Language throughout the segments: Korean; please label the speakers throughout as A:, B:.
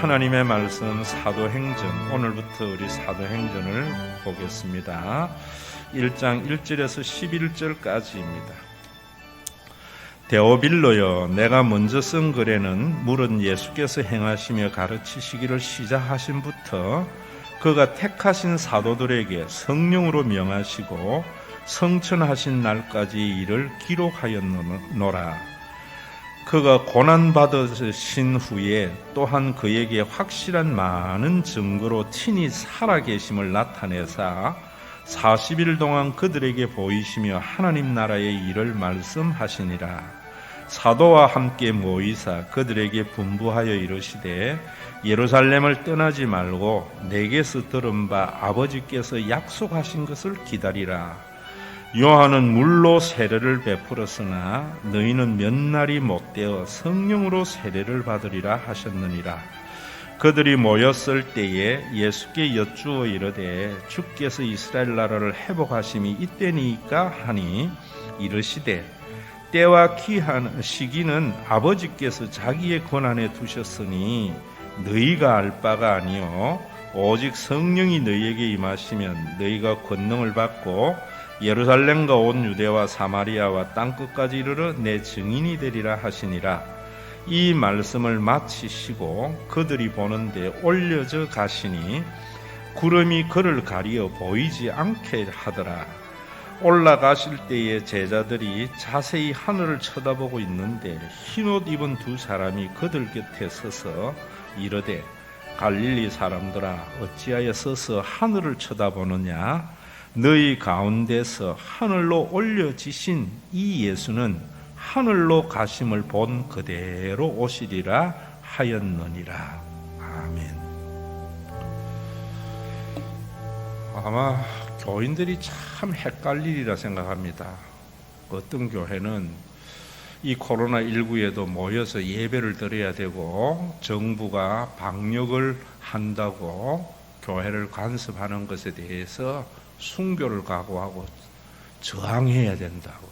A: 하나님의 말씀 사도행전, 오늘부터 우리 사도행전을 보겠습니다. 1장 1절에서 11절까지입니다. 데오빌로여, 내가 먼저 쓴 글에는 물은 예수께서 행하시며 가르치시기를 시작하신부터 그가 택하신 사도들에게 성령으로 명하시고 성천하신 날까지 이를 기록하였노라. 그가 고난받으신 후에 또한 그에게 확실한 많은 증거로 친히 살아계심을 나타내사 40일 동안 그들에게 보이시며 하나님 나라의 일을 말씀하시니라. 사도와 함께 모이사 그들에게 분부하여 이르시되 예루살렘을 떠나지 말고 내게서 들은 바 아버지께서 약속하신 것을 기다리라. 요한은 물로 세례를 베풀었으나 너희는 몇 날이 못되어 성령으로 세례를 받으리라 하셨느니라. 그들이 모였을 때에 예수께 여쭈어 이르되 주께서 이스라엘 나라를 회복하심이 이때니까 하니 이르시되 때와 기한 시기는 아버지께서 자기의 권한에 두셨으니 너희가 알 바가 아니요 오직 성령이 너희에게 임하시면 너희가 권능을 받고 예루살렘과 온 유대와 사마리아와 땅끝까지 이르러 내 증인이 되리라 하시니라. 이 말씀을 마치시고 그들이 보는데 올려져 가시니 구름이 그를 가리어 보이지 않게 하더라. 올라가실 때에 제자들이 자세히 하늘을 쳐다보고 있는데 흰옷 입은 두 사람이 그들 곁에 서서 이르되 갈릴리 사람들아 어찌하여 서서 하늘을 쳐다보느냐. 너희 가운데서 하늘로 올려지신 이 예수는 하늘로 가심을 본 그대로 오시리라 하였느니라. 아멘. 아마 교인들이 참 헷갈리리라 생각합니다. 어떤 교회는 이 코로나19에도 모여서 예배를 드려야 되고 정부가 방역을 한다고 교회를 간섭하는 것에 대해서 순교를 각오하고 저항해야 된다고.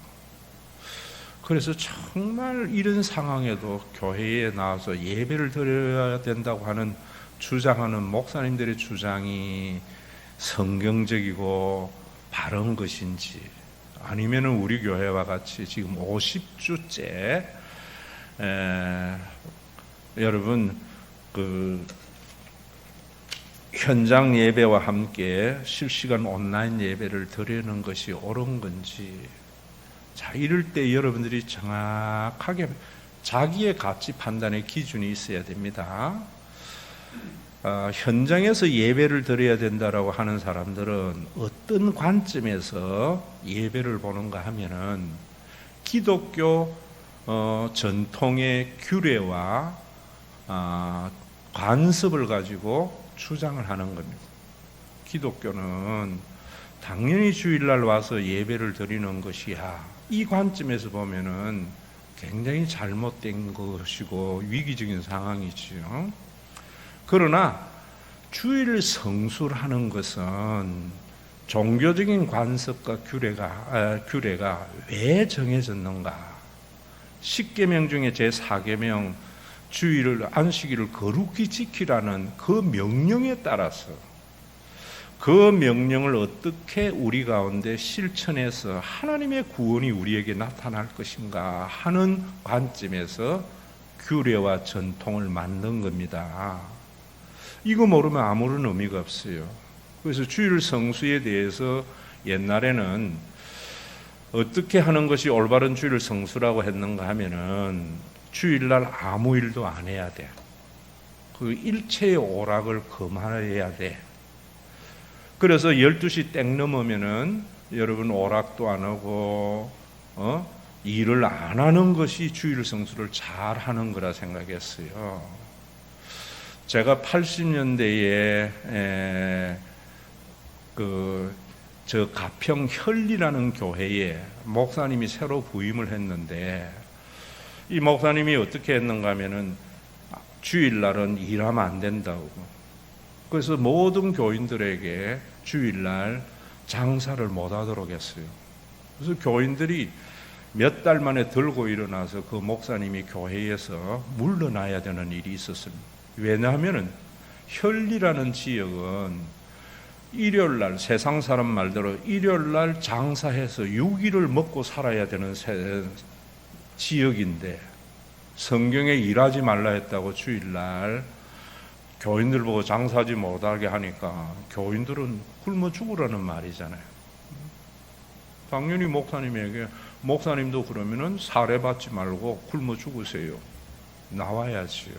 A: 그래서 정말 이런 상황에도 교회에 나와서 예배를 드려야 된다고 하는 주장하는 목사님들의 주장이 성경적이고 바른 것인지, 아니면 우리 교회와 같이 지금 50주째 여러분 현장 예배와 함께 실시간 온라인 예배를 드리는 것이 옳은 건지, 자, 이럴 때 여러분들이 정확하게 자기의 가치 판단의 기준이 있어야 됩니다. 현장에서 예배를 드려야 된다라고 하는 사람들은 어떤 관점에서 예배를 보는가 하면은 기독교 전통의 규례와 관습을 가지고 주장을 하는 겁니다. 기독교는 당연히 주일날 와서 예배를 드리는 것이야. 이 관점에서 보면은 굉장히 잘못된 것이고 위기적인 상황이지요. 그러나 주일 성수를 하는 것은 종교적인 관습과 규례가 왜 정해졌는가? 10계명 중에 제4계명 주일을 안식일을 거룩히 지키라는 그 명령에 따라서 그 명령을 어떻게 우리 가운데 실천해서 하나님의 구원이 우리에게 나타날 것인가 하는 관점에서 규례와 전통을 만든 겁니다. 이거 모르면 아무런 의미가 없어요. 그래서 주일 성수에 대해서 옛날에는 어떻게 하는 것이 올바른 주일 성수라고 했는가 하면은 주일날 아무 일도 안 해야 돼. 그 일체의 오락을 금해야 돼. 그래서 12시 땡 넘으면은 여러분 오락도 안 하고 일을 안 하는 것이 주일 성수를 잘 하는 거라 생각했어요. 제가 80년대에 저 가평 혈리라는 교회에 목사님이 새로 부임을 했는데 이 목사님이 어떻게 했는가 하면은 주일날은 일하면 안 된다고. 그래서 모든 교인들에게 주일날 장사를 못 하도록 했어요. 그래서 교인들이 몇 달 만에 들고 일어나서 그 목사님이 교회에서 물러나야 되는 일이 있었습니다. 왜냐하면 혈리라는 지역은 일요일날, 세상 사람 말대로 일요일날 장사해서 6일을 먹고 살아야 되는 지역인데, 성경에 일하지 말라 했다고 주일날 교인들 보고 장사하지 못하게 하니까 교인들은 굶어 죽으라는 말이잖아요. 당연히 목사님에게, 목사님도 그러면은 사례받지 말고 굶어 죽으세요. 나와야지요.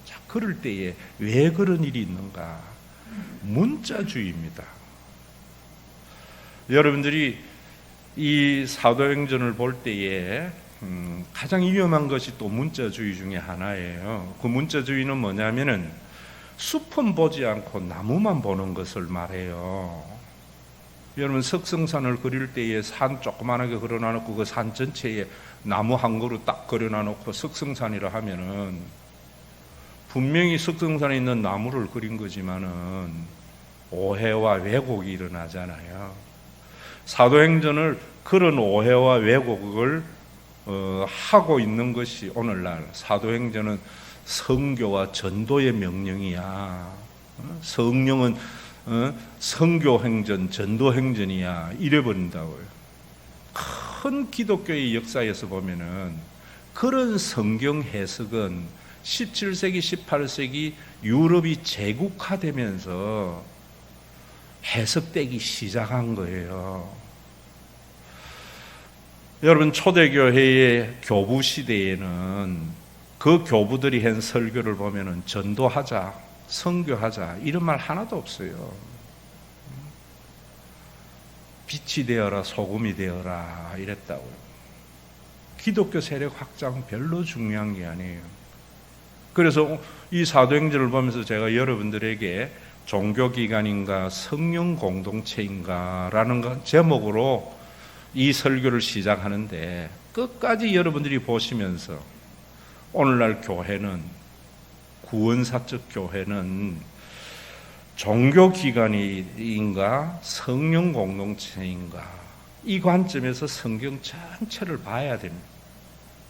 A: 자, 그럴 때에 왜 그런 일이 있는가? 문자주의입니다. 여러분들이 이 사도행전을 볼 때에 가장 위험한 것이 또 문자주의 중에 하나예요. 그 문자주의는 뭐냐면은 숲은 보지 않고 나무만 보는 것을 말해요. 여러분, 석성산을 그릴 때에 산 조그만하게 그려놔놓고 그 산 전체에 나무 한 그루 딱 그려놔놓고 석성산이라 하면은 분명히 석성산에 있는 나무를 그린 거지만은 오해와 왜곡이 일어나잖아요. 사도행전을 그런 오해와 왜곡을 하고 있는 것이 오늘날 사도행전은 선교와 전도의 명령이야. 성령은 선교행전, 전도행전이야. 이래버린다고요. 큰 기독교의 역사에서 보면은 그런 성경 해석은 17세기, 18세기 유럽이 제국화되면서 해석되기 시작한 거예요. 여러분, 초대교회의 교부 시대에는 그 교부들이 한 설교를 보면은 전도하자, 선교하자 이런 말 하나도 없어요. 빛이 되어라, 소금이 되어라 이랬다고요. 기독교 세력 확장 별로 중요한 게 아니에요. 그래서 이 사도행전을 보면서 제가 여러분들에게 종교기관인가 성령 공동체인가 라는 제목으로 이 설교를 시작하는데, 끝까지 여러분들이 보시면서 오늘날 교회는, 구원사적 교회는 종교기관인가 성령 공동체인가, 이 관점에서 성경 전체를 봐야 됩니다.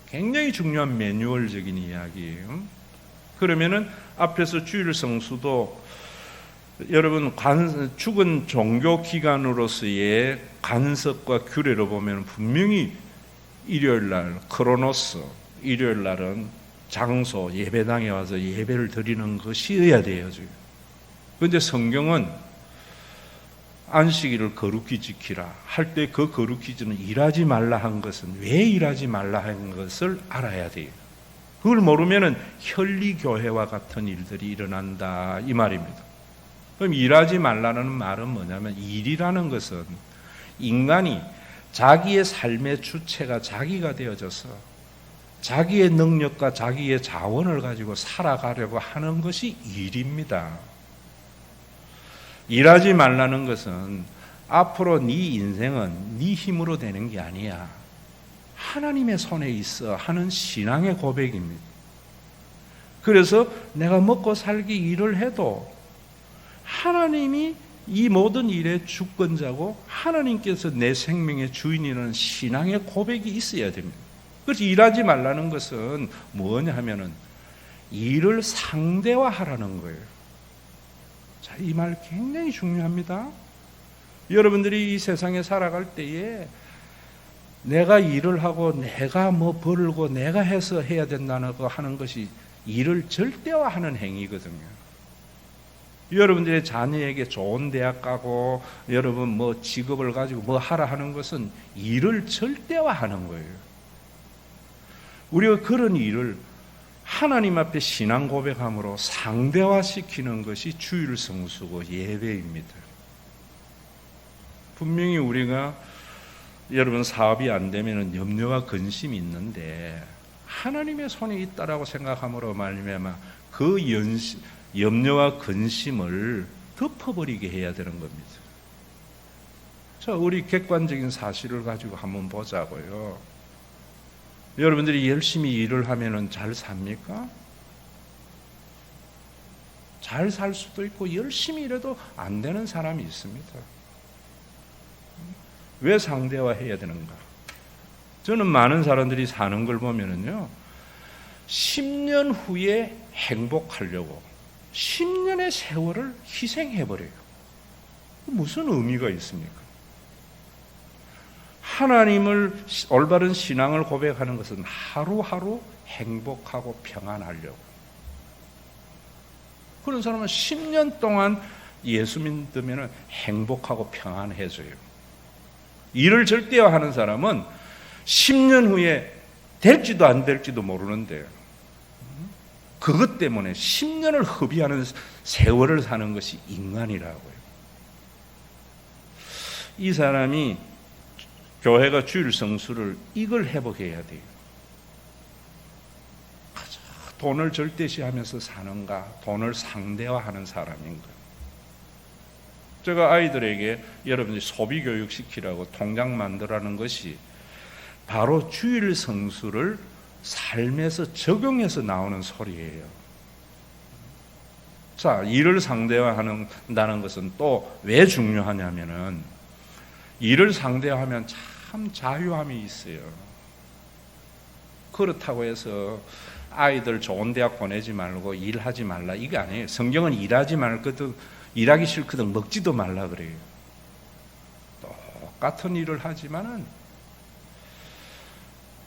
A: 굉장히 중요한 매뉴얼적인 이야기예요. 그러면은 앞에서 주일 성수도 여러분 죽은 종교기관으로서의 간섭과 규례로 보면 분명히 일요일날 크로노스, 일요일날은 장소 예배당에 와서 예배를 드리는 것이어야 돼요. 그런데 성경은 안식일을 거룩히 지키라 할 때 그 거룩히 지키는 일하지 말라 한 것은 왜 일하지 말라 한 것을 알아야 돼요. 그걸 모르면은 혈리교회와 같은 일들이 일어난다 이 말입니다. 그럼 일하지 말라는 말은 뭐냐면, 일이라는 것은 인간이 자기의 삶의 주체가 자기가 되어져서 자기의 능력과 자기의 자원을 가지고 살아가려고 하는 것이 일입니다. 일하지 말라는 것은 앞으로 네 인생은 네 힘으로 되는 게 아니야, 하나님의 손에 있어 하는 신앙의 고백입니다. 그래서 내가 먹고 살기 일을 해도 하나님이 이 모든 일의 주권자고 하나님께서 내 생명의 주인이라는 신앙의 고백이 있어야 됩니다. 그래서 일하지 말라는 것은 뭐냐 하면은 일을 상대화하라는 거예요. 자, 이 말 굉장히 중요합니다. 여러분들이 이 세상에 살아갈 때에 내가 일을 하고 내가 뭐 벌고 내가 해서 해야 된다는 거 하는 것이 일을 절대화하는 행위거든요. 여러분들의 자녀에게 좋은 대학 가고 여러분 뭐 직업을 가지고 뭐 하라 하는 것은 일을 절대화하는 거예요. 우리가 그런 일을 하나님 앞에 신앙 고백함으로 상대화시키는 것이 주일 성수고 예배입니다. 분명히 우리가 여러분 사업이 안 되면 염려와 근심이 있는데 하나님의 손에 있다라고 생각함으로 말미암아 그 염려와 근심을 덮어버리게 해야 되는 겁니다. 자, 우리 객관적인 사실을 가지고 한번 보자고요. 여러분들이 열심히 일을 하면은 잘 삽니까? 잘 살 수도 있고 열심히 일해도 안 되는 사람이 있습니다. 왜 상대화해야 되는가? 저는 많은 사람들이 사는 걸 보면은요, 10년 후에 행복하려고 10년의 세월을 희생해버려요. 무슨 의미가 있습니까? 하나님을 올바른 신앙을 고백하는 것은 하루하루 행복하고 평안하려고. 그런 사람은 10년 동안 예수 믿으면 행복하고 평안해져요. 일을 절대화하는 사람은 10년 후에 될지도 안 될지도 모르는데 그것 때문에 10년을 허비하는 세월을 사는 것이 인간이라고요. 이 사람이 교회가 주일 성수를 이걸 회복해야 돼요. 돈을 절대시하면서 사는가, 돈을 상대화하는 사람인가. 제가 아이들에게 여러분들이 소비 교육 시키라고 통장 만들라는 것이 바로 주일 성수를 삶에서 적용해서 나오는 소리예요. 자, 일을 상대화한다는 것은 또 왜 중요하냐면은 일을 상대화하면 참 자유함이 있어요. 그렇다고 해서 아이들 좋은 대학 보내지 말고 일하지 말라 이게 아니에요. 성경은 일하지 말거든, 일하기 싫거든 먹지도 말라 그래요. 똑같은 일을 하지만은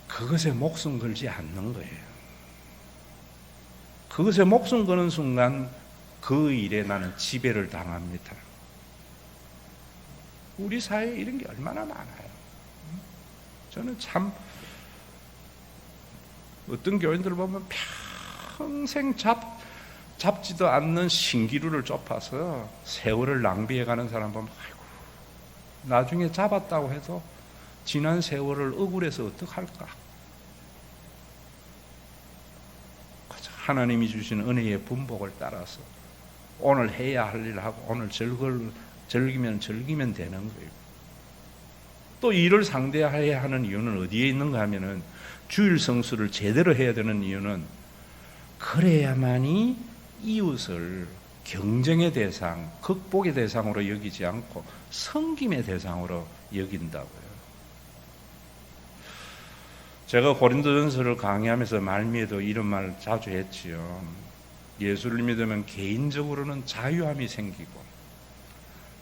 A: 그것에 목숨 걸지 않는 거예요. 그것에 목숨 거는 순간 그 일에 나는 지배를 당합니다. 우리 사회에 이런 게 얼마나 많아요. 저는 참 어떤 교인들 보면 평생 잡지도 않는 신기루를 좁아서 세월을 낭비해가는 사람 보면 아이고, 나중에 잡았다고 해도 지난 세월을 억울해서 어떡할까? 하나님이 주신 은혜의 분복을 따라서 오늘 해야 할 일을 하고 오늘 즐기면 되는 거예요. 또 일을 상대해야 하는 이유는 어디에 있는가 하면은 주일 성수를 제대로 해야 되는 이유는 그래야만이 이웃을 경쟁의 대상, 극복의 대상으로 여기지 않고 섬김의 대상으로 여긴다고요. 제가 고린도전서를 강의하면서 말미에도 이런 말 자주 했지요. 예수를 믿으면 개인적으로는 자유함이 생기고,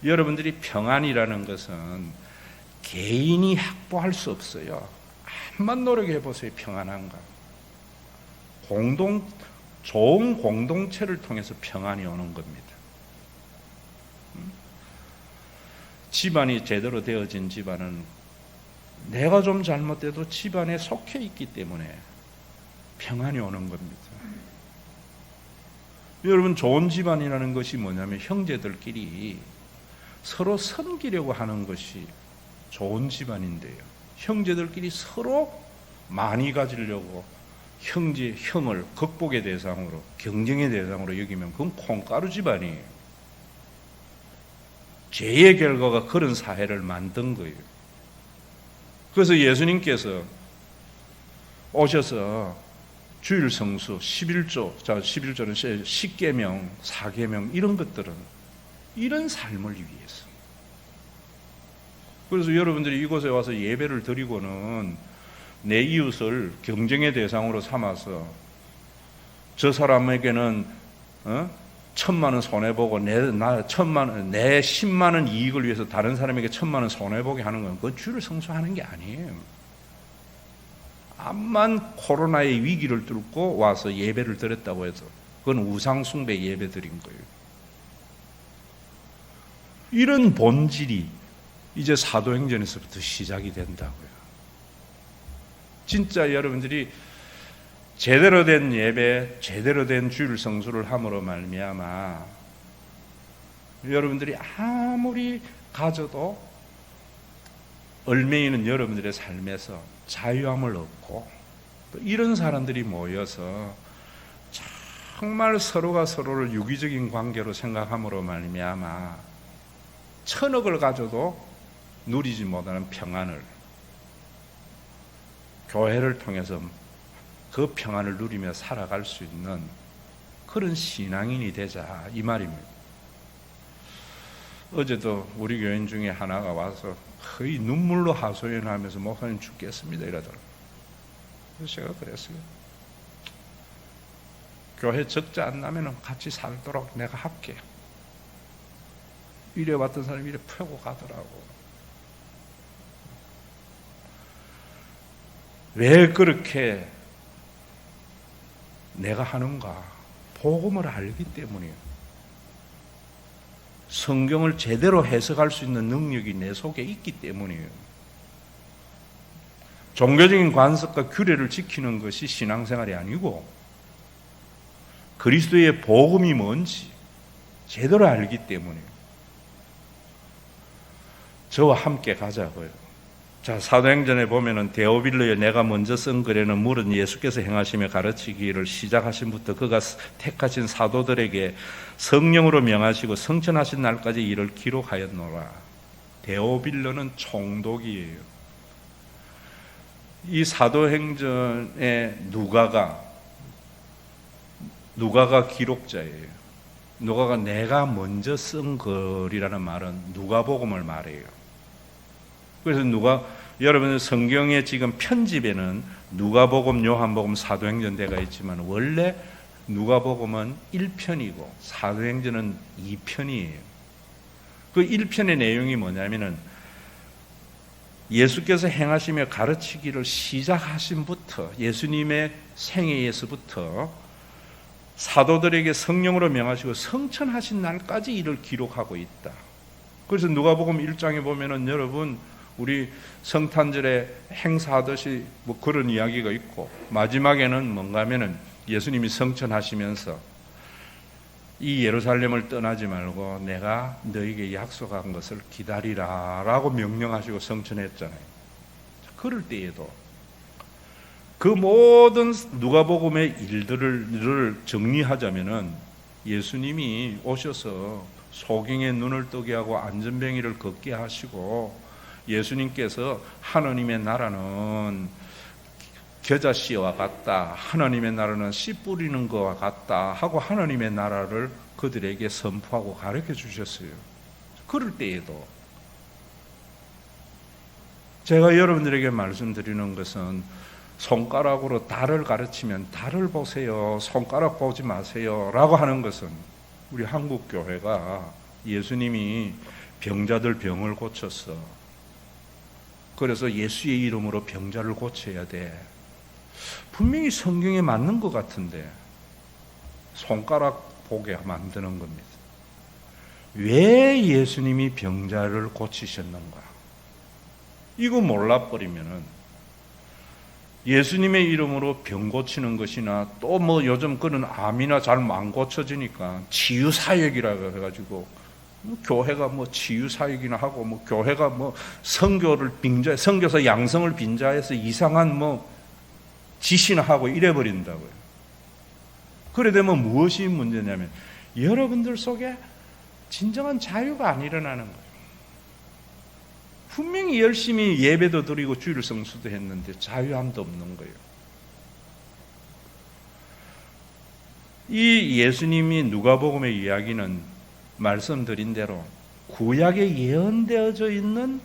A: 여러분들이 평안이라는 것은 개인이 확보할 수 없어요. 한번 노력해 보세요. 평안한가? 좋은 공동체를 통해서 평안이 오는 겁니다. 집안이 제대로 되어진 집안은 내가 좀 잘못돼도 집안에 속해 있기 때문에 평안이 오는 겁니다. 여러분, 좋은 집안이라는 것이 뭐냐면 형제들끼리 서로 섬기려고 하는 것이 좋은 집안인데요. 형제들끼리 서로 많이 가지려고 형을 극복의 대상으로, 경쟁의 대상으로 여기면 그건 콩가루 집안이에요. 죄의 결과가 그런 사회를 만든 거예요. 그래서 예수님께서 오셔서 주일 성수, 11조, 11조는 10계명, 4계명 이런 것들은 이런 삶을 위해서. 그래서 여러분들이 이곳에 와서 예배를 드리고는 내 이웃을 경쟁의 대상으로 삼아서 저 사람에게는 1,000만 원 손해보고 내 10만 원 이익을 위해서 다른 사람에게 1,000만 원 손해보게 하는 건 그건 주를 성수하는 게 아니에요. 암만 코로나의 위기를 뚫고 와서 예배를 드렸다고 해서 그건 우상숭배 예배 드린 거예요. 이런 본질이 이제 사도행전에서부터 시작이 된다고요. 진짜 여러분들이 제대로 된 예배, 제대로 된 주일 성수를 함으로 말미암아 여러분들이 아무리 가져도 얼매이는 여러분들의 삶에서 자유함을 얻고 또 이런 사람들이 모여서 정말 서로가 서로를 유기적인 관계로 생각함으로 말미암아 1,000억을 가져도 누리지 못하는 평안을 교회를 통해서 그 평안을 누리며 살아갈 수 있는 그런 신앙인이 되자 이 말입니다. 어제도 우리 교인 중에 하나가 와서 거의 눈물로 하소연하면서 목사님 죽겠습니다 이러더라고요. 그래서 제가 그랬어요. 교회 적자 안 나면 같이 살도록 내가 할게. 이래 왔던 사람이 이래 펴고 가더라고. 왜 그렇게 내가 하는가? 복음을 알기 때문이에요. 성경을 제대로 해석할 수 있는 능력이 내 속에 있기 때문이에요. 종교적인 관습과 규례를 지키는 것이 신앙생활이 아니고 그리스도의 복음이 뭔지 제대로 알기 때문이에요. 저와 함께 가자고요. 자, 사도행전에 보면은 데오빌로에 내가 먼저 쓴 글에는 물은 예수께서 행하시며 가르치기를 시작하신부터 그가 택하신 사도들에게 성령으로 명하시고 성천하신 날까지 이를 기록하였노라. 데오빌로는 총독이에요. 이 사도행전에 누가가 기록자예요. 누가가 내가 먼저 쓴 글이라는 말은 누가복음을 말해요. 그래서 여러분 성경의 지금 편집에는 누가복음, 요한복음, 사도행전대가 있지만 원래 누가복음은 1편이고 사도행전은 2편이에요. 그 1편의 내용이 뭐냐면은 예수께서 행하시며 가르치기를 시작하신부터 예수님의 생애에서부터 사도들에게 성령으로 명하시고 성천하신 날까지 이를 기록하고 있다. 그래서 누가복음 1장에 보면은 여러분 우리 성탄절에 행사하듯이 뭐 그런 이야기가 있고 마지막에는 뭔가 하면은 예수님이 성천하시면서 이 예루살렘을 떠나지 말고 내가 너에게 약속한 것을 기다리라 라고 명령하시고 성천했잖아요. 그럴 때에도 그 모든 누가복음의 일들을 정리하자면은 예수님이 오셔서 소경의 눈을 뜨게 하고 안전뱅이를 걷게 하시고 예수님께서 하나님의 나라는 겨자씨와 같다. 하나님의 나라는 씨 뿌리는 것과 같다. 하고 하나님의 나라를 그들에게 선포하고 가르쳐 주셨어요. 그럴 때에도 제가 여러분들에게 말씀드리는 것은 손가락으로 달을 가르치면 달을 보세요. 손가락 보지 마세요. 라고 하는 것은 우리 한국 교회가 예수님이 병자들 병을 고쳤어. 그래서 예수의 이름으로 병자를 고쳐야 돼. 분명히 성경에 맞는 것 같은데 손가락 보게 만드는 겁니다. 왜 예수님이 병자를 고치셨는가? 이거 몰라버리면은 예수님의 이름으로 병 고치는 것이나 또 뭐 요즘 그런 암이나 잘 안 고쳐지니까 치유사역이라고 해가지고 교회가 뭐 치유사역이나 하고 뭐 교회가 뭐 선교사 양성을 빙자해서 이상한 뭐 지시나 하고 이래버린다고요. 그래 되면 무엇이 문제냐면 여러분들 속에 진정한 자유가 안 일어나는 거예요. 분명히 열심히 예배도 드리고 주일 성수도 했는데 자유함도 없는 거예요. 이 예수님이 누가복음의 이야기는 말씀드린 대로 구약에 예언되어져 있는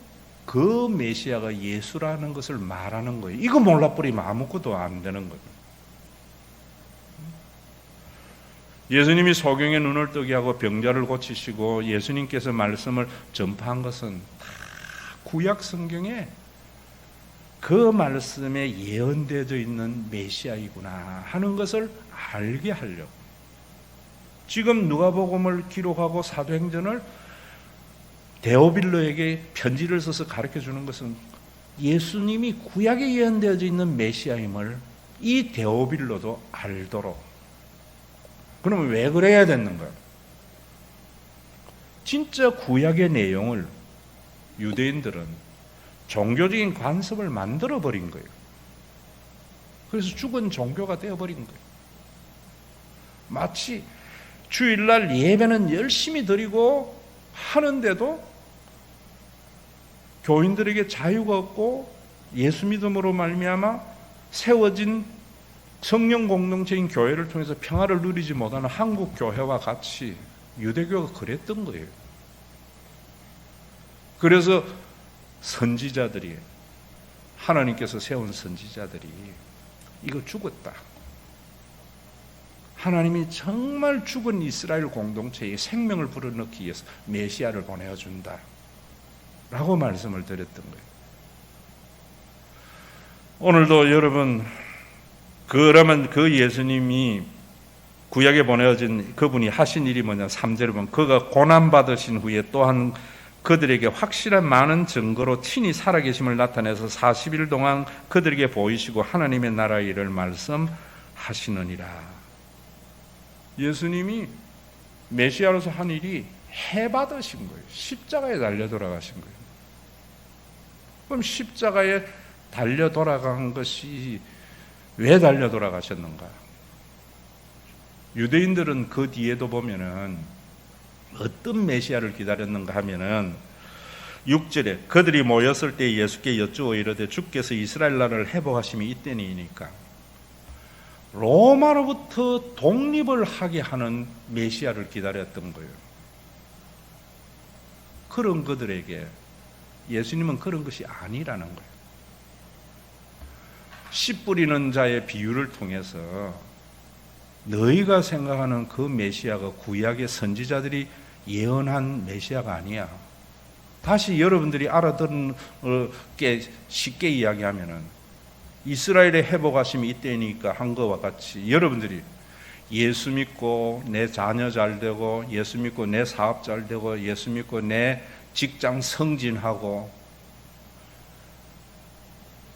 A: 그 메시아가 예수라는 것을 말하는 거예요. 이거 몰라버리면 아무것도 안 되는 거예요. 예수님이 소경의 눈을 뜨게 하고 병자를 고치시고 예수님께서 말씀을 전파한 것은 다 구약 성경에 그 말씀에 예언되어져 있는 메시아이구나 하는 것을 알게 하려고 지금 누가복음을 기록하고 사도행전을 데오빌로에게 편지를 써서 가르쳐 주는 것은 예수님이 구약에 예언되어져 있는 메시아임을 이 데오빌로도 알도록. 그러면 왜 그래야 되는 거예요? 진짜 구약의 내용을 유대인들은 종교적인 관습을 만들어버린 거예요. 그래서 죽은 종교가 되어버린 거예요. 마치 주일날 예배는 열심히 드리고 하는데도 교인들에게 자유가 없고 예수 믿음으로 말미암아 세워진 성령 공동체인 교회를 통해서 평화를 누리지 못하는 한국 교회와 같이 유대교가 그랬던 거예요. 그래서 선지자들이 하나님께서 세운 선지자들이 이거 죽었다. 하나님이 정말 죽은 이스라엘 공동체에 생명을 불어넣기 위해서 메시아를 보내어준다 라고 말씀을 드렸던 거예요. 오늘도 여러분, 그러면 그 예수님이 구약에 보내어진 그분이 하신 일이 뭐냐? 3절에 보면 그가 고난받으신 후에 또한 그들에게 확실한 많은 증거로 친히 살아계심을 나타내서 40일 동안 그들에게 보이시고 하나님의 나라의 일을 말씀하시느니라. 예수님이 메시아로서 한 일이 해받으신 거예요. 십자가에 달려 돌아가신 거예요. 그럼 십자가에 달려 돌아간 것이 왜 달려 돌아가셨는가? 유대인들은 그 뒤에도 보면은 어떤 메시아를 기다렸는가 하면은 6절에 그들이 모였을 때 예수께 여쭈어 이르되 주께서 이스라엘 나라를 회복하심이 이때니이니까 로마로부터 독립을 하게 하는 메시아를 기다렸던 거예요. 그런 그들에게 예수님은 그런 것이 아니라는 거예요. 씨 뿌리는 자의 비유를 통해서 너희가 생각하는 그 메시아가 구약의 선지자들이 예언한 메시아가 아니야. 다시 여러분들이 알아듣게 쉽게 이야기하면은 이스라엘의 회복하심이 이때니까 한 것과 같이 여러분들이 예수 믿고 내 자녀 잘 되고 예수 믿고 내 사업 잘 되고 예수 믿고 내 직장 승진하고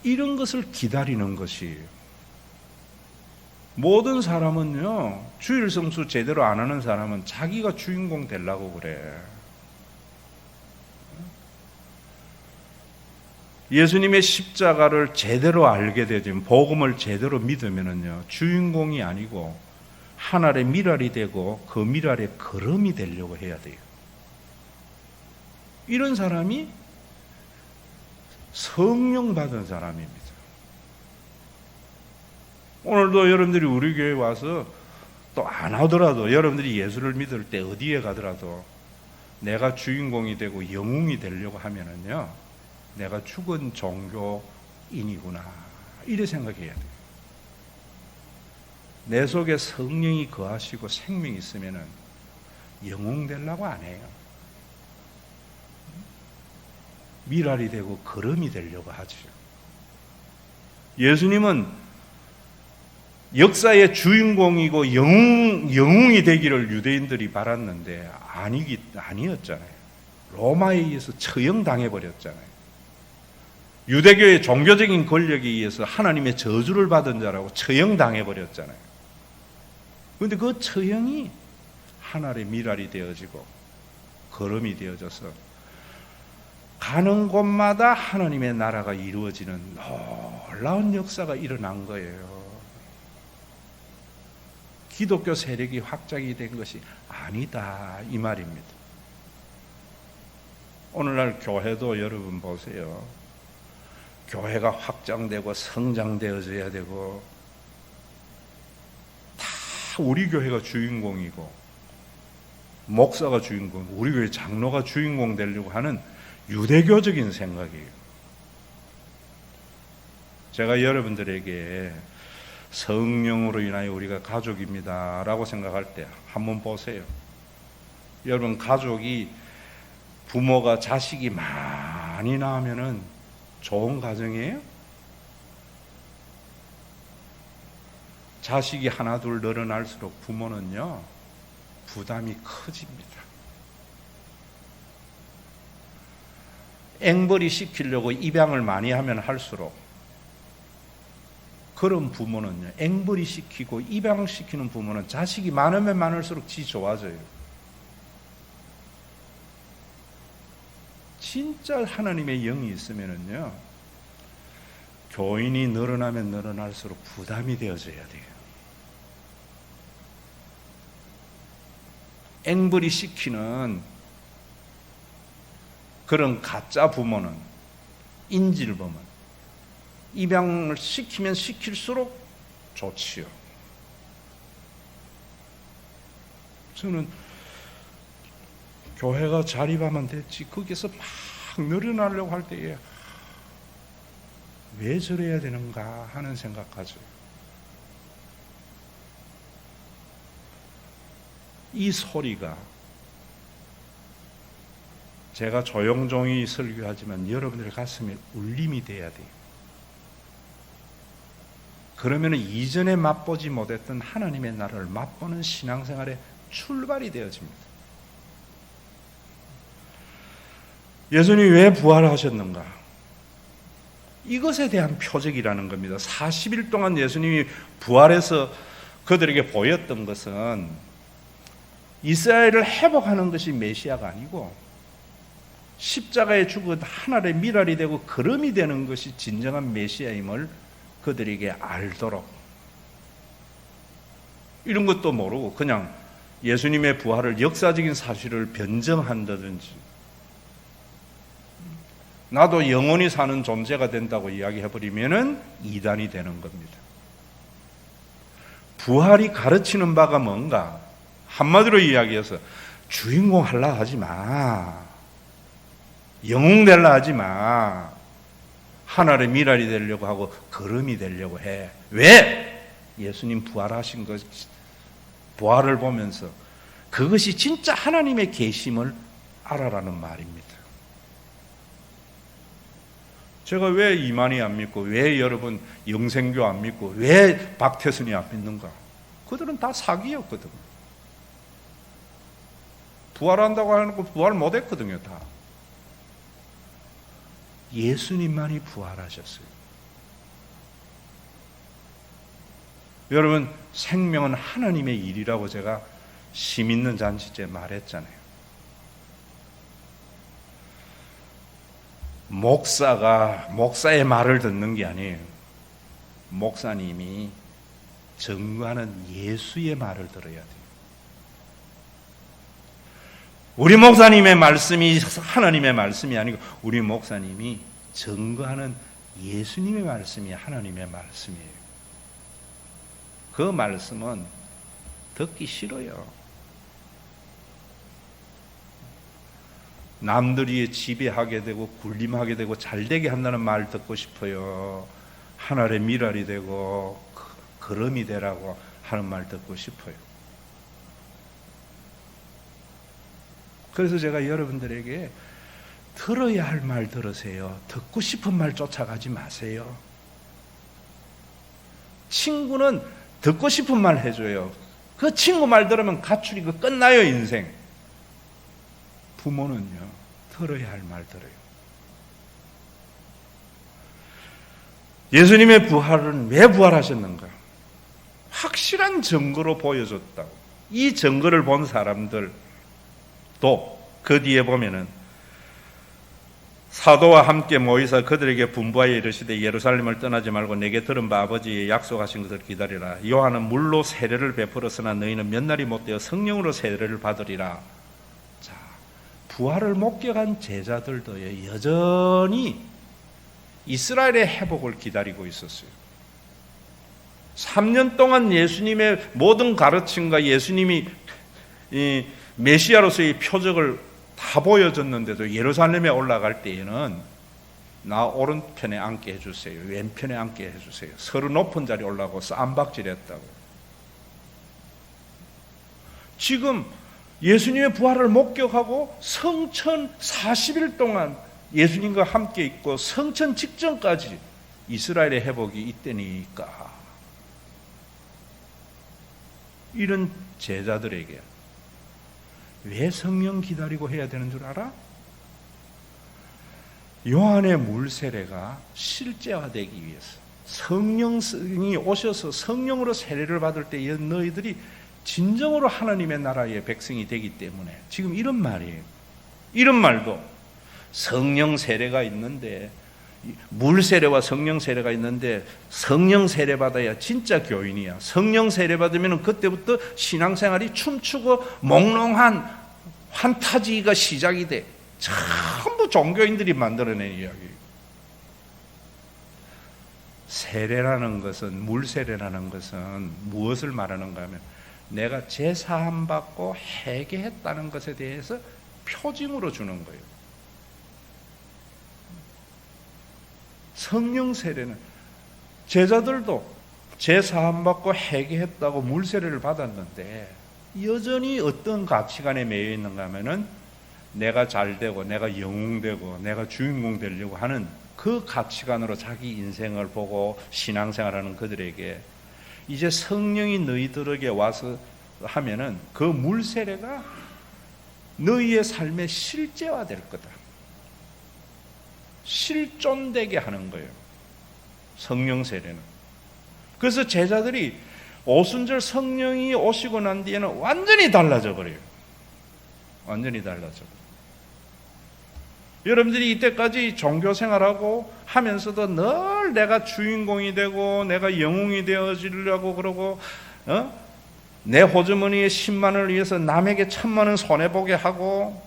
A: 이런 것을 기다리는 것이에요. 모든 사람은요, 주일 성수 제대로 안 하는 사람은 자기가 주인공 되려고 그래. 예수님의 십자가를 제대로 알게 되면, 복음을 제대로 믿으면은요, 주인공이 아니고 하늘의 미랄이 되고 그 미랄의 걸음이 되려고 해야 돼요. 이런 사람이 성령 받은 사람입니다. 오늘도 여러분들이 우리 교회 와서 또 안 하더라도 여러분들이 예수를 믿을 때 어디에 가더라도 내가 주인공이 되고 영웅이 되려고 하면은요, 내가 죽은 종교인이구나 이래 생각해야 돼요. 내 속에 성령이 거하시고 생명이 있으면은 영웅 되려고 안 해요. 미랄이 되고 걸음이 되려고 하죠. 예수님은 역사의 주인공이고 영웅이 되기를 유대인들이 바랐는데 아니었잖아요. 로마에 의해서 처형당해버렸잖아요. 유대교의 종교적인 권력에 의해서 하나님의 저주를 받은 자라고 처형당해버렸잖아요. 그런데 그 처형이 하늘의 미랄이 되어지고 걸음이 되어져서 가는 곳마다 하나님의 나라가 이루어지는 놀라운 역사가 일어난 거예요. 기독교 세력이 확장이 된 것이 아니다 이 말입니다. 오늘날 교회도 여러분 보세요. 교회가 확장되고 성장되어져야 되고 다 우리 교회가 주인공이고 목사가 주인공이고 우리 교회 장로가 주인공 되려고 하는 유대교적인 생각이에요. 제가 여러분들에게 성령으로 인하여 우리가 가족입니다 라고 생각할 때 한번 보세요. 여러분, 가족이 부모가 자식이 많이 낳으면은 좋은 가정이에요? 자식이 하나 둘 늘어날수록 부모는요 부담이 커집니다. 앵벌이 시키려고 입양을 많이 하면 할수록 그런 부모는요, 앵벌이 시키고 입양시키는 부모는 자식이 많으면 많을수록 지 좋아져요. 진짜 하나님의 영이 있으면은요, 교인이 늘어나면 늘어날수록 부담이 되어져야 돼요. 앵벌이 시키는 그런 가짜 부모는, 인질범은 입양을 시키면 시킬수록 좋지요. 저는 교회가 자립하면 됐지 거기서 막 늘어나려고 할 때에 왜 저래야 되는가 하는 생각하죠. 이 소리가 제가 조용조용히 설교하지만 여러분들의 가슴에 울림이 돼야 돼요. 그러면 이전에 맛보지 못했던 하나님의 나라를 맛보는 신앙생활의 출발이 되어집니다. 예수님이 왜 부활하셨는가? 이것에 대한 표적이라는 겁니다. 40일 동안 예수님이 부활해서 그들에게 보였던 것은 이스라엘을 회복하는 것이 메시아가 아니고 십자가에 죽은 하늘의 미랄이 되고 거름이 되는 것이 진정한 메시아임을 그들에게 알도록, 이런 것도 모르고 그냥 예수님의 부활을 역사적인 사실을 변정한다든지 나도 영원히 사는 존재가 된다고 이야기해버리면 이단이 되는 겁니다. 부활이 가르치는 바가 뭔가? 한마디로 이야기해서 주인공 하려 하지 마, 영웅 되려 하지 마, 하늘의 미랄이 되려고 하고 거름이 되려고 해. 왜? 예수님 부활하신 것, 부활을 보면서 그것이 진짜 하나님의 계심을 알아라는 말입니다. 제가 왜 이만희 안 믿고, 왜 여러분 영생교 안 믿고, 왜 박태순이 안 믿는가? 그들은 다 사기였거든. 부활한다고 하는 거 부활 못했거든요. 다 예수님만이 부활하셨어요. 여러분, 생명은 하나님의 일이라고 제가 심 있는 잔치째 말했잖아요. 목사가 목사의 말을 듣는 게 아니에요. 목사님이 증거하는 예수의 말을 들어야 돼요. 우리 목사님의 말씀이 하나님의 말씀이 아니고 우리 목사님이 증거하는 예수님의 말씀이 하나님의 말씀이에요. 그 말씀은 듣기 싫어요. 남들이 지배하게 되고 군림하게 되고 잘되게 한다는 말 듣고 싶어요. 하늘의 미랄이 되고 거름이 되라고 하는 말 듣고 싶어요. 그래서 제가 여러분들에게 들어야 할 말 들으세요. 듣고 싶은 말 쫓아가지 마세요. 친구는 듣고 싶은 말 해줘요. 그 친구 말 들으면 가출이고 끝나요, 인생. 부모는요, 들어야 할 말 들어요. 예수님의 부활은 왜 부활하셨는가? 확실한 증거로 보여줬다고. 이 증거를 본 사람들, 또 그 뒤에 보면은 사도와 함께 모이사 그들에게 분부하여 이르시되 예루살렘을 떠나지 말고 내게 들은 바 아버지의 약속하신 것을 기다리라. 요한은 물로 세례를 베풀었으나 너희는 몇 날이 못되어 성령으로 세례를 받으리라. 자, 부활을 목격한 제자들도 여전히 이스라엘의 회복을 기다리고 있었어요. 3년 동안 예수님의 모든 가르침과 예수님이 이 메시아로서의 표적을 다 보여줬는데도 예루살렘에 올라갈 때에는 나 오른편에 앉게 해주세요, 왼편에 앉게 해주세요, 서로 높은 자리에 올라가고 쌈박질했다고. 지금 예수님의 부활을 목격하고 성천 40일 동안 예수님과 함께 있고 성천 직전까지 이스라엘의 회복이 있다니까. 이런 제자들에게 왜 성령 기다리고 해야 되는 줄 알아? 요한의 물 세례가 실제화되기 위해서, 성령이 오셔서 성령으로 세례를 받을 때 너희들이 진정으로 하나님의 나라의 백성이 되기 때문에 지금 이런 말이에요. 이런 말도 성령 세례가 있는데, 물 세례와 성령 세례가 있는데 성령 세례 받아야 진짜 교인이야. 성령 세례 받으면 그때부터 신앙생활이 춤추고 몽롱한 환타지가 시작이 돼. 전부 종교인들이 만들어낸 이야기예요. 세례라는 것은, 물 세례라는 것은 무엇을 말하는가 하면 내가 제사함 받고 회개했다는 것에 대해서 표징으로 주는 거예요. 성령 세례는 제자들도 제사함 받고 회개했다고 물 세례를 받았는데 여전히 어떤 가치관에 매여 있는가 하면은 내가 잘되고 내가 영웅되고 내가 주인공 되려고 하는 그 가치관으로 자기 인생을 보고 신앙생활하는 그들에게 이제 성령이 너희들에게 와서 하면은 그 물세례가 너희의 삶의 실제화될 거다. 실존되게 하는 거예요. 성령 세례는. 그래서 제자들이 오순절 성령이 오시고 난 뒤에는 완전히 달라져 버려요. 완전히 달라져. 여러분들이 이때까지 종교 생활하고 하면서도 늘 내가 주인공이 되고 내가 영웅이 되어지려고 그러고 내 호주머니에 10만원을 위해서 남에게 1000만원 손해보게 하고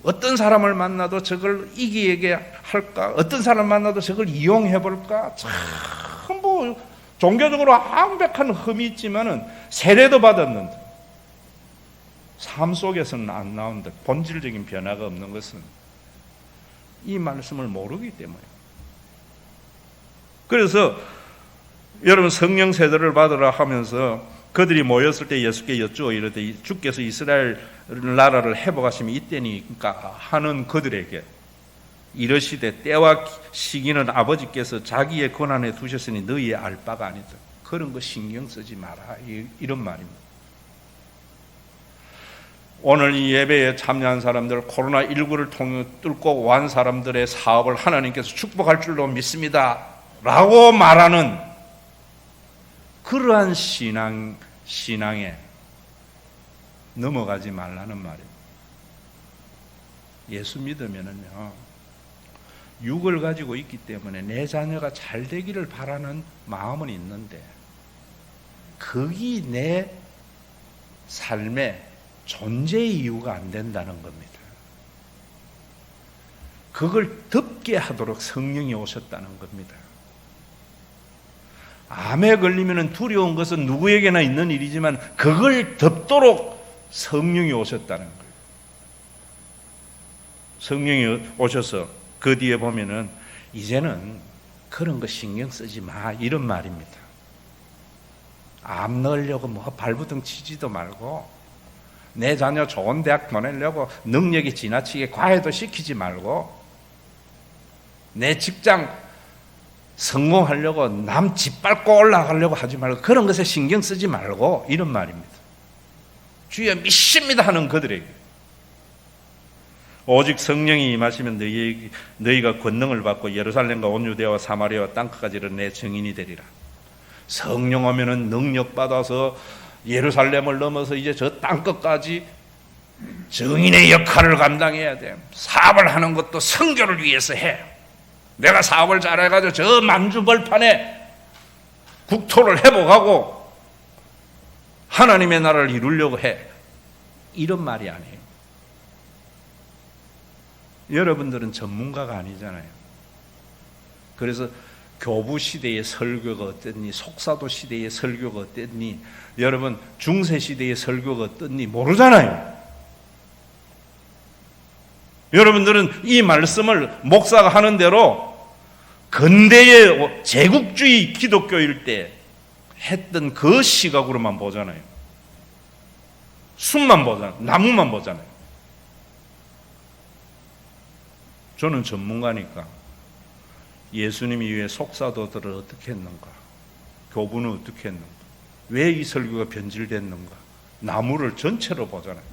A: 어떤 사람을 만나도 저걸 이기게 할까? 어떤 사람을 만나도 저걸 이용해볼까? 전부 종교적으로 완벽한 흠이 있지만은 세례도 받았는데 삶 속에서는 안 나오는데 본질적인 변화가 없는 것은 이 말씀을 모르기 때문이에요. 그래서 여러분 성령 세례를 받으라 하면서 그들이 모였을 때 예수께 여쭈어 이르되 주께서 이스라엘 나라를 회복하시면 이때니까 하는 그들에게 이르시되 때와 시기는 아버지께서 자기의 권한에 두셨으니 너희의 알 바가 아니다. 그런 거 신경 쓰지 마라. 이런 말입니다. 오늘 이 예배에 참여한 사람들, 코로나19를 통해 뚫고 완 사람들의 사업을 하나님께서 축복할 줄로 믿습니다 라고 말하는 그러한 신앙에 넘어가지 말라는 말이에요. 예수 믿으면은요, 육을 가지고 있기 때문에 내 자녀가 잘 되기를 바라는 마음은 있는데 그게 내 삶의 존재의 이유가 안 된다는 겁니다. 그걸 덮게 하도록 성령이 오셨다는 겁니다. 암에 걸리면 두려운 것은 누구에게나 있는 일이지만 그걸 덮도록 성령이 오셨다는 거예요. 성령이 오셔서 그 뒤에 보면은 이제는 그런 거 신경 쓰지 마 이런 말입니다. 암 넣으려고 뭐 발부둥 치지도 말고 내 자녀 좋은 대학 보내려고 능력이 지나치게 과외도 시키지 말고 내 직장 성공하려고 남 짓밟고 올라가려고 하지 말고 그런 것에 신경 쓰지 말고 이런 말입니다. 주여 믿습니다 하는 그들에게 오직 성령이 임하시면 너희가 권능을 받고 예루살렘과 온 유대와 사마리아와 땅끝까지 내 증인이 되리라. 성령 오면은 능력 받아서 예루살렘을 넘어서 이제 저 땅끝까지 증인의 역할을 감당해야 돼. 사업을 하는 것도 선교를 위해서 해. 내가 사업을 잘해가지고 저 만주벌판에 국토를 회복하고 하나님의 나라를 이루려고 해. 이런 말이 아니에요. 여러분들은 전문가가 아니잖아요. 그래서 교부 시대의 설교가 어땠니? 속사도 시대의 설교가 어땠니? 여러분 중세 시대의 설교가 어땠니? 모르잖아요. 여러분들은 이 말씀을 목사가 하는 대로 근대의 제국주의 기독교일 때 했던 그 시각으로만 보잖아요. 숲만 보잖아요. 나무만 보잖아요. 저는 전문가니까 예수님 이후에 속사도들을 어떻게 했는가? 교부는 어떻게 했는가? 왜 이 설교가 변질됐는가? 나무를 전체로 보잖아요.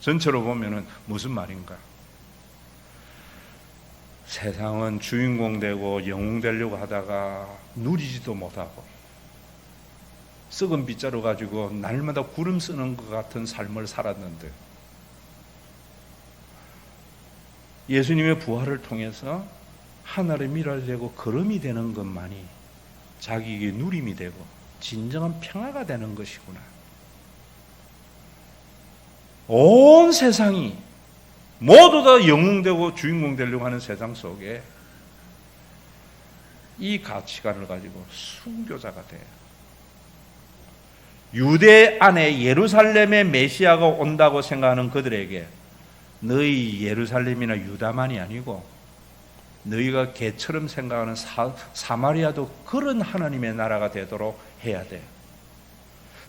A: 전체로 보면은 무슨 말인가? 세상은 주인공 되고 영웅 되려고 하다가 누리지도 못하고 썩은 빗자루 가지고 날마다 구름 쓰는 것 같은 삶을 살았는데 예수님의 부활을 통해서 하늘의 미랄이 되고 걸음이 되는 것만이 자기에게 누림이 되고 진정한 평화가 되는 것이구나. 온 세상이 모두 다 영웅되고 주인공 되려고 하는 세상 속에 이 가치관을 가지고 순교자가 돼요. 유대 안에 예루살렘의 메시아가 온다고 생각하는 그들에게 너희 예루살렘이나 유다만이 아니고 너희가 개처럼 생각하는 사마리아도 그런 하나님의 나라가 되도록 해야 돼.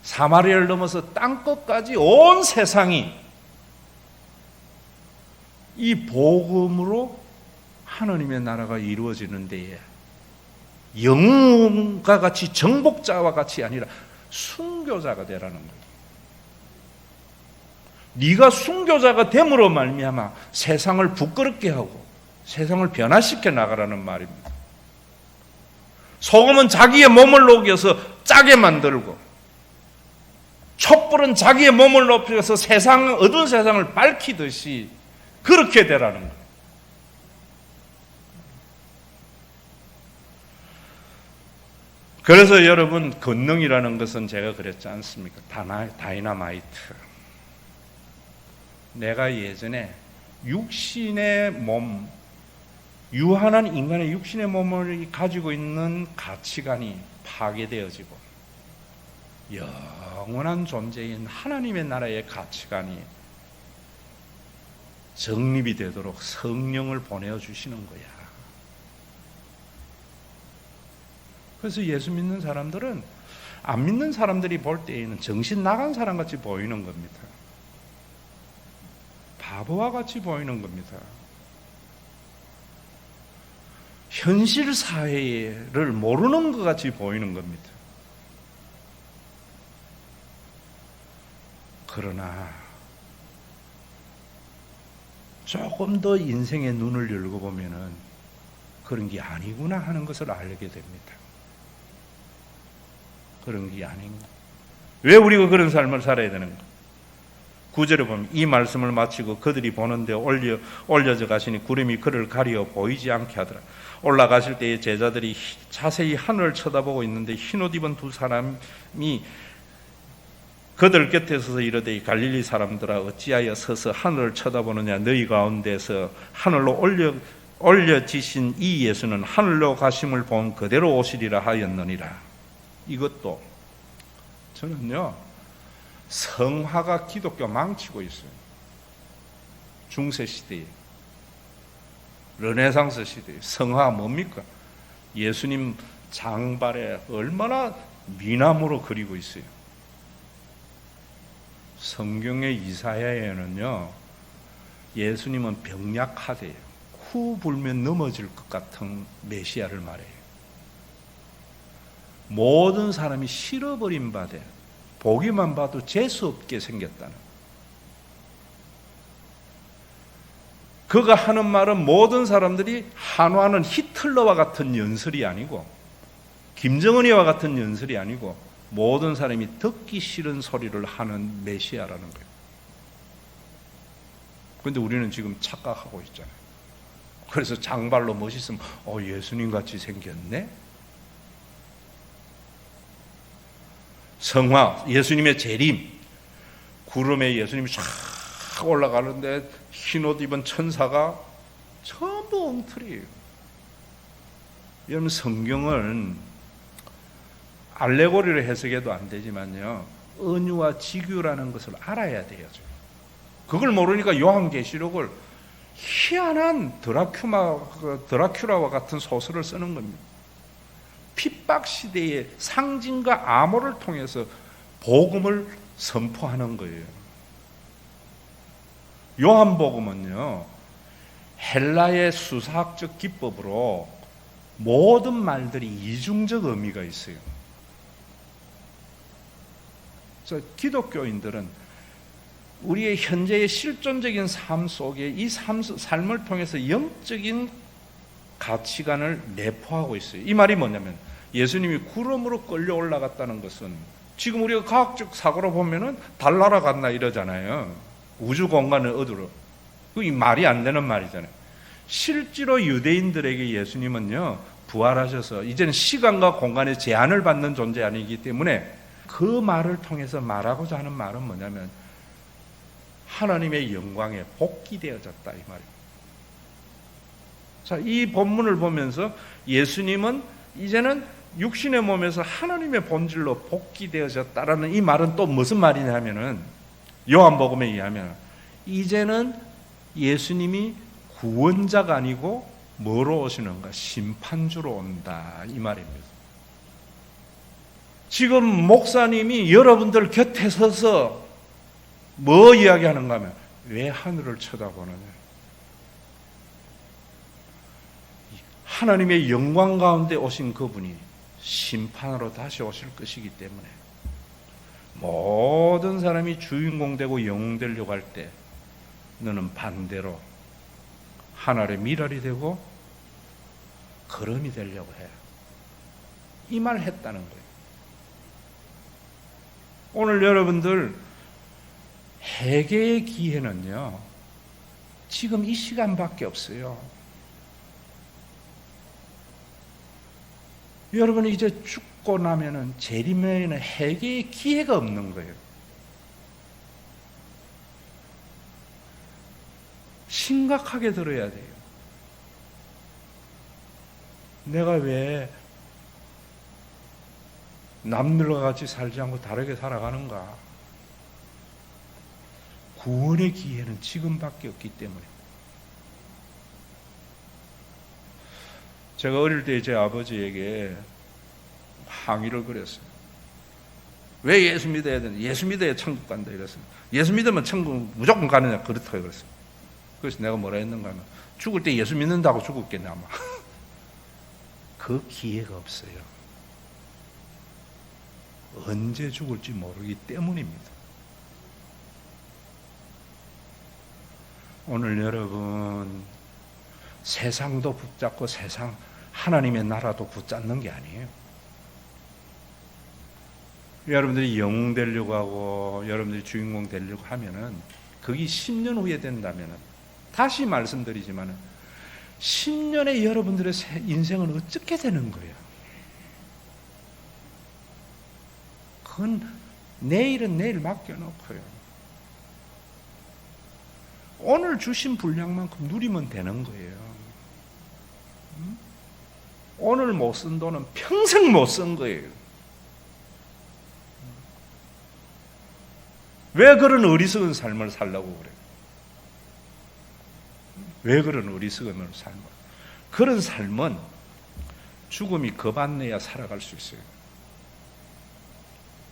A: 사마리아를 넘어서 땅끝까지 온 세상이 이 복음으로 하나님의 나라가 이루어지는 데에 영웅과 같이 정복자와 같이 아니라 순교자가 되라는 거예요. 네가 순교자가 됨으로 말미암아 세상을 부끄럽게 하고 세상을 변화시켜 나가라는 말입니다. 소금은 자기의 몸을 녹여서 짜게 만들고 촛불은 자기의 몸을 높여서 어두운 세상을 밝히듯이 그렇게 되라는 거예요. 그래서 여러분, 권능이라는 것은 제가 그랬지 않습니까? 다이너마이트. 내가 예전에 육신의 몸, 유한한 인간의 육신의 몸을 가지고 있는 가치관이 파괴되어지고 영원한 존재인 하나님의 나라의 가치관이 정립이 되도록 성령을 보내어 주시는 거야. 그래서 예수 믿는 사람들은 안 믿는 사람들이 볼 때에는 정신 나간 사람같이 보이는 겁니다. 바보와 같이 보이는 겁니다. 현실 사회를 모르는 것 같이 보이는 겁니다. 그러나 조금 더 인생의 눈을 열고 보면은 그런 게 아니구나 하는 것을 알게 됩니다. 그런 게 아닌 거. 왜 우리가 그런 삶을 살아야 되는가? 9절에 보면 이 말씀을 마치고 그들이 보는데 올려져 가시니 구름이 그를 가리어 보이지 않게 하더라. 올라가실 때에 제자들이 자세히 하늘을 쳐다보고 있는데 흰옷 입은 두 사람이 그들 곁에 서서 이르되 갈릴리 사람들아 어찌하여 서서 하늘을 쳐다보느냐. 너희 가운데서 하늘로 올려지신 이 예수는 하늘로 가심을 본 그대로 오시리라 하였느니라. 이것도 저는요, 성화가 기독교 망치고 있어요. 중세 시대에, 르네상스 시대에 성화가 뭡니까? 예수님 장발에 얼마나 미남으로 그리고 있어요. 성경의 이사야에는요, 예수님은 병약하대요. 후 불면 넘어질 것 같은 메시아를 말해요. 모든 사람이 실어버린 바돼 보기만 봐도 재수없게 생겼다는. 그가 하는 말은 모든 사람들이 한화는 히틀러와 같은 연설이 아니고 김정은이와 같은 연설이 아니고 모든 사람이 듣기 싫은 소리를 하는 메시아라는 거예요. 그런데 우리는 지금 착각하고 있잖아요. 그래서 장발로 멋있으면 예수님 같이 생겼네? 성화, 예수님의 재림, 구름에 예수님이 쫙 올라가는데 흰옷 입은 천사가 전부 엉터리예요. 여러분, 성경은 알레고리를 해석해도 안 되지만요, 은유와 직유라는 것을 알아야 돼요. 그걸 모르니까 요한계시록을 희한한 드라큘라와 같은 소설을 쓰는 겁니다. 핍박 시대의 상징과 암호를 통해서 복음을 선포하는 거예요. 요한복음은요, 헬라의 수사학적 기법으로 모든 말들이 이중적 의미가 있어요. 그래서 기독교인들은 우리의 현재의 실존적인 삶 속에 이 삶을 통해서 영적인 가치관을 내포하고 있어요. 이 말이 뭐냐면 예수님이 구름으로 끌려 올라갔다는 것은 지금 우리가 과학적 사고로 보면은 달 날아갔나 이러잖아요. 우주 공간을 얻으러. 이 말이 안 되는 말이잖아요. 실제로 유대인들에게 예수님은요, 부활하셔서 이제는 시간과 공간의 제한을 받는 존재 아니기 때문에 그 말을 통해서 말하고자 하는 말은 뭐냐면 하나님의 영광에 복귀되어졌다 이 말이에요. 자, 이 본문을 보면서 예수님은 이제는 육신의 몸에서 하나님의 본질로 복귀되어졌다라는 이 말은 또 무슨 말이냐면은 요한복음에 의하면 이제는 예수님이 구원자가 아니고 뭐로 오시는가? 심판주로 온다 이 말입니다. 지금 목사님이 여러분들 곁에 서서 뭐 이야기하는가 하면 왜 하늘을 쳐다보느냐. 하나님의 영광 가운데 오신 그분이 심판으로 다시 오실 것이기 때문에 모든 사람이 주인공 되고 영웅 되려고 할 때 너는 반대로 하늘의 미랄이 되고 거름이 되려고 해. 이 말 했다는 거예요. 오늘 여러분들 회개의 기회는요, 지금 이 시간밖에 없어요. 여러분이 이제 죽고 나면은 재림에는 회개의 기회가 없는 거예요. 심각하게 들어야 돼요. 내가 왜 남들과 같이 살지 않고 다르게 살아가는가? 구원의 기회는 지금밖에 없기 때문에. 제가 어릴 때 제 아버지에게 항의를 그렸어요. 왜 예수 믿어야 되냐? 예수 믿어야 천국 간다 이랬어요. 예수 믿으면 천국 무조건 가느냐? 그렇다고 그랬어요. 그래서 내가 뭐라 했는가 하면 죽을 때 예수 믿는다고 죽었겠네 아마. 그 기회가 없어요. 언제 죽을지 모르기 때문입니다. 오늘 여러분, 세상도 붙잡고 세상 하나님의 나라도 붙잡는 게 아니에요. 여러분들이 영웅 되려고 하고 여러분들이 주인공 되려고 하면은 그게 10년 후에 된다면은, 다시 말씀드리지만은 10년의 여러분들의 인생은 어떻게 되는 거예요? 그건 내일은 내일 맡겨놓고요. 오늘 주신 분량만큼 누리면 되는 거예요. 오늘 못 쓴 돈은 평생 못 쓴 거예요. 왜 그런 어리석은 삶을 살라고 그래요? 왜 그런 어리석은 삶을? 그런 삶은 죽음이 겁 안 내야 살아갈 수 있어요.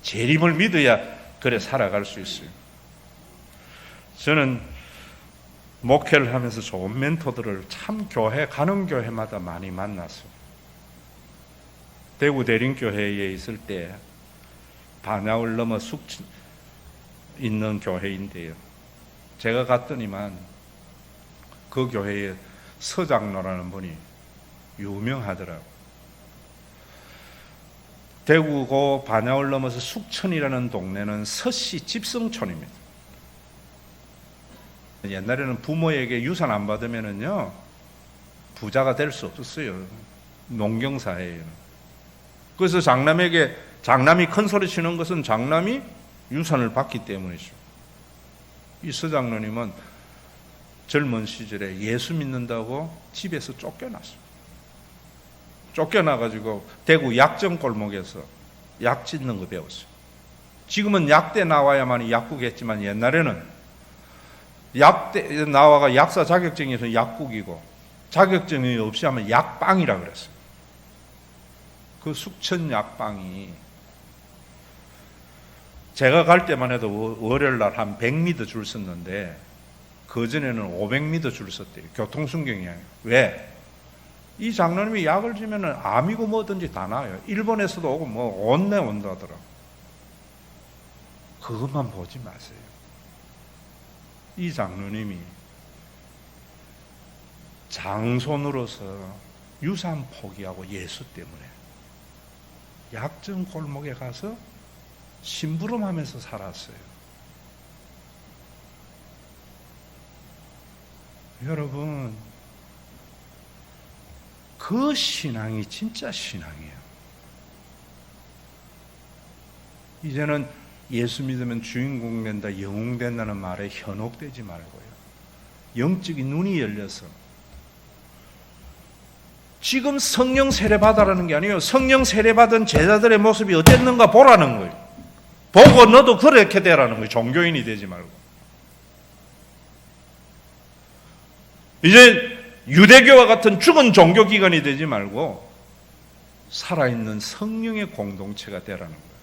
A: 재림을 믿어야 그래 살아갈 수 있어요. 저는 목회를 하면서 좋은 멘토들을 참 교회 가는 교회마다 많이 만났어요. 대구 대림교회에 있을 때 반야울 넘어 숙 있는 교회인데요. 제가 갔더니만 그 교회에 서장로라는 분이 유명하더라고요. 대구고 반야울 넘어서 숙천이라는 동네는 서씨 집성촌입니다. 옛날에는 부모에게 유산 안 받으면은요 부자가 될 수 없었어요. 농경사회에는. 그래서 장남이 큰 소리 치는 것은 장남이 유산을 받기 때문이죠. 이 서장로님은 젊은 시절에 예수 믿는다고 집에서 쫓겨났어요. 쫓겨나가지고 대구 약점 골목에서 약 짓는 거 배웠어요. 지금은 약대 나와야만이 약국했지만 옛날에는 약대 나와가 약사 자격증이 있어서 약국이고 자격증이 없이 하면 약방이라 그랬어요. 그 숙천 약방이 제가 갈 때만 해도 월요일날 한 100m 줄 섰는데 그전에는 500m 줄 섰대요. 교통순경이 아니에요. 왜? 이 장로님이 약을 주면은 암이고 뭐든지 다 나아요. 일본에서도 오고 뭐 온내 온다더라. 그것만 보지 마세요. 이 장로님이 장손으로서 유산 포기하고 예수 때문에 약점 골목에 가서 심부름하면서 살았어요. 여러분, 그 신앙이 진짜 신앙이에요. 이제는 예수 믿으면 주인공 된다, 영웅 된다는 말에 현혹되지 말고요. 영적인 눈이 열려서 지금 성령 세례받아라는 게 아니에요. 성령 세례받은 제자들의 모습이 어땠는가 보라는 거예요. 보고 너도 그렇게 되라는 거예요. 종교인이 되지 말고. 이제 유대교와 같은 죽은 종교기관이 되지 말고 살아있는 성령의 공동체가 되라는 거예요.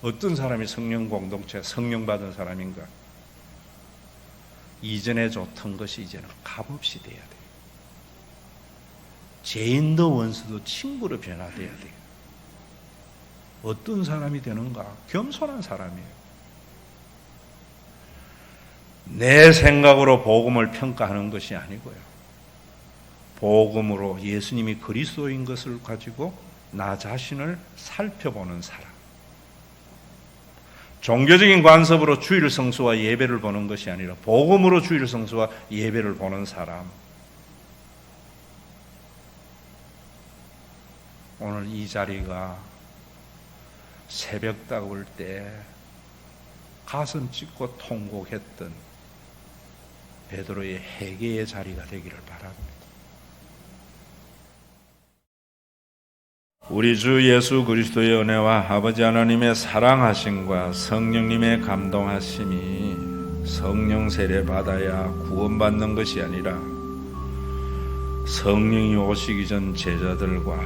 A: 어떤 사람이 성령 공동체, 성령 받은 사람인가? 이전에 좋던 것이 이제는 값없이 돼야 돼요. 죄인도 원수도 친구로 변화돼야 돼요. 어떤 사람이 되는가? 겸손한 사람이에요. 내 생각으로 복음을 평가하는 것이 아니고요. 복음으로 예수님이 그리스도인 것을 가지고 나 자신을 살펴보는 사람. 종교적인 관습으로 주일 성수와 예배를 보는 것이 아니라 복음으로 주일 성수와 예배를 보는 사람. 오늘 이 자리가 새벽 다올 때 가슴 찢고 통곡했던 베드로의 회개의 자리가 되기를 바랍니다. 우리 주 예수 그리스도의 은혜와 아버지 하나님의 사랑하심과 성령님의 감동하심이 성령 세례 받아야 구원받는 것이 아니라 성령이 오시기 전 제자들과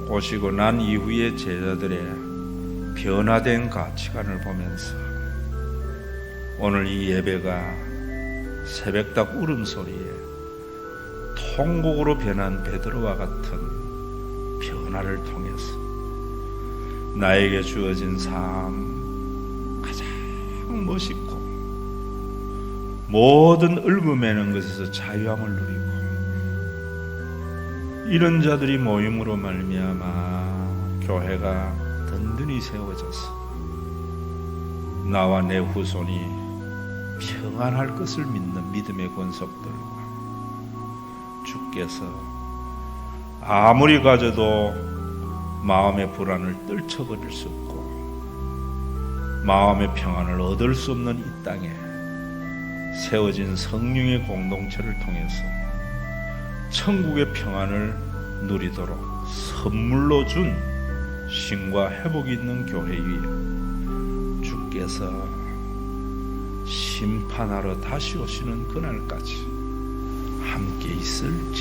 A: 오시고 난 이후의 제자들의 변화된 가치관을 보면서 오늘 이 예배가 새벽닭 울음소리에 통곡으로 변한 베드로와 같은 변화를 통해서 나에게 주어진 삶 가장 멋있고 모든 얽매는 것에서 자유함을 누리고 이런 자들이 모임으로 말미암아 교회가 든든히 세워져서 나와 내 후손이 평안할 것을 믿는 믿음의 권속들과 주께서 아무리 가져도 마음의 불안을 떨쳐버릴 수 없고 마음의 평안을 얻을 수 없는 이 땅에 세워진 성령의 공동체를 통해서 천국의 평안을 누리도록 선물로 준 신과 회복이 있는 교회 위에 주께서 심판하러 다시 오시는 그날까지 함께 있을